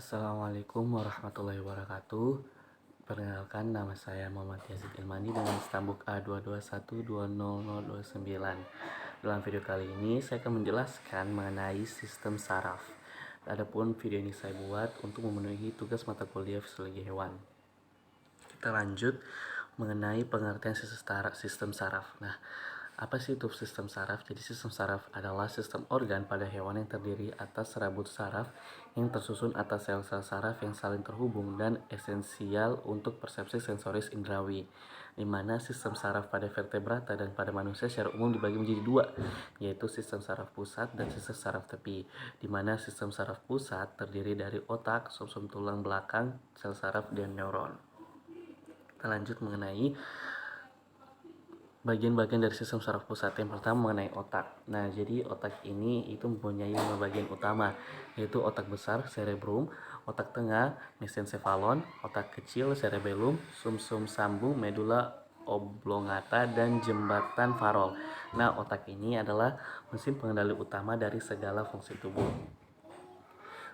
Assalamualaikum warahmatullahi wabarakatuh. Perkenalkan, nama saya Muhammad Yazid Ilmani dengan stambuk A221200029. Dalam video kali ini saya akan menjelaskan mengenai sistem saraf. Adapun video ini saya buat untuk memenuhi tugas mata kuliah fisiologi hewan. Kita lanjut mengenai pengertian sistem saraf. Nah, apa sih itu sistem saraf? Jadi sistem saraf adalah sistem organ pada hewan yang terdiri atas serabut saraf yang tersusun atas sel-sel saraf yang saling terhubung dan esensial untuk persepsi sensoris indrawi, di mana sistem saraf pada vertebrata dan pada manusia secara umum dibagi menjadi dua, yaitu sistem saraf pusat dan sistem saraf tepi, di mana sistem saraf pusat terdiri dari otak, sumsum tulang belakang, sel saraf, dan neuron. Kita lanjut mengenai bagian-bagian dari sistem saraf pusat. Yang pertama mengenai otak. Nah, jadi otak ini itu mempunyai 5 bagian utama, yaitu otak besar, cerebrum, otak tengah, mesencephalon, otak kecil, cerebellum, sumsum sambung, medula oblongata, dan jembatan farol. Nah, otak ini adalah mesin pengendali utama dari segala fungsi tubuh.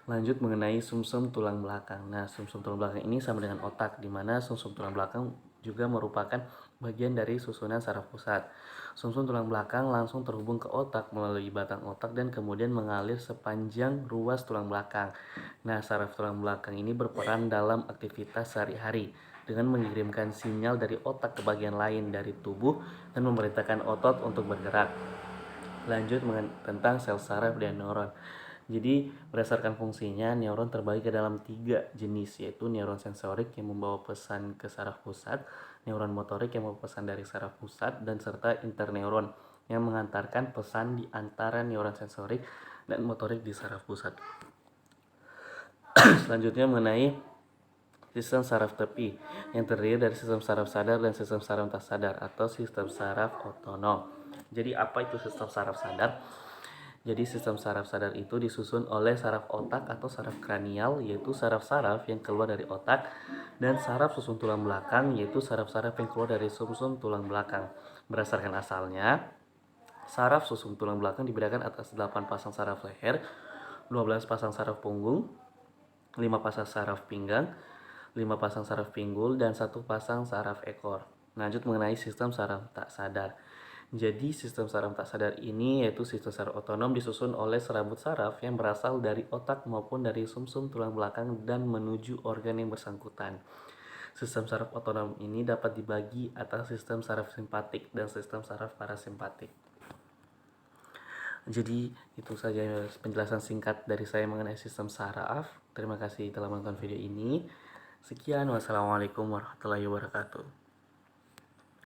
Lanjut mengenai sumsum tulang belakang. Nah, sumsum tulang belakang ini sama dengan otak, di mana sumsum tulang belakang juga merupakan bagian dari susunan saraf pusat. Sumsum tulang belakang langsung terhubung ke otak melalui batang otak dan kemudian mengalir sepanjang ruas tulang belakang. Nah, saraf tulang belakang ini berperan dalam aktivitas sehari-hari dengan mengirimkan sinyal dari otak ke bagian lain dari tubuh dan memerintahkan otot untuk bergerak. Lanjut tentang sel saraf dan neuron. Jadi berdasarkan fungsinya, neuron terbagi ke dalam 3 jenis, yaitu neuron sensorik yang membawa pesan ke saraf pusat, neuron motorik yang membawa pesan dari saraf pusat, dan serta interneuron yang mengantarkan pesan di antara neuron sensorik dan motorik di saraf pusat. Selanjutnya mengenai sistem saraf tepi yang terdiri dari sistem saraf sadar dan sistem saraf tak sadar atau sistem saraf otonom. Jadi apa itu sistem saraf sadar? Jadi sistem saraf sadar itu disusun oleh saraf otak atau saraf kranial, yaitu saraf-saraf yang keluar dari otak, dan saraf susun tulang belakang, yaitu saraf-saraf yang keluar dari sumsum tulang belakang. Berdasarkan asalnya, saraf susun tulang belakang dibedakan atas 8 pasang saraf leher, 12 pasang saraf punggung, 5 pasang saraf pinggang, 5 pasang saraf pinggul, dan 1 pasang saraf ekor. Lanjut mengenai sistem saraf tak sadar. Jadi sistem saraf tak sadar ini yaitu sistem saraf otonom disusun oleh serabut saraf yang berasal dari otak maupun dari sumsum tulang belakang dan menuju organ yang bersangkutan. Sistem saraf otonom ini dapat dibagi atas sistem saraf simpatik dan sistem saraf parasimpatik. Jadi itu saja penjelasan singkat dari saya mengenai sistem saraf. Terima kasih telah menonton video ini. Sekian, wassalamualaikum warahmatullahi wabarakatuh.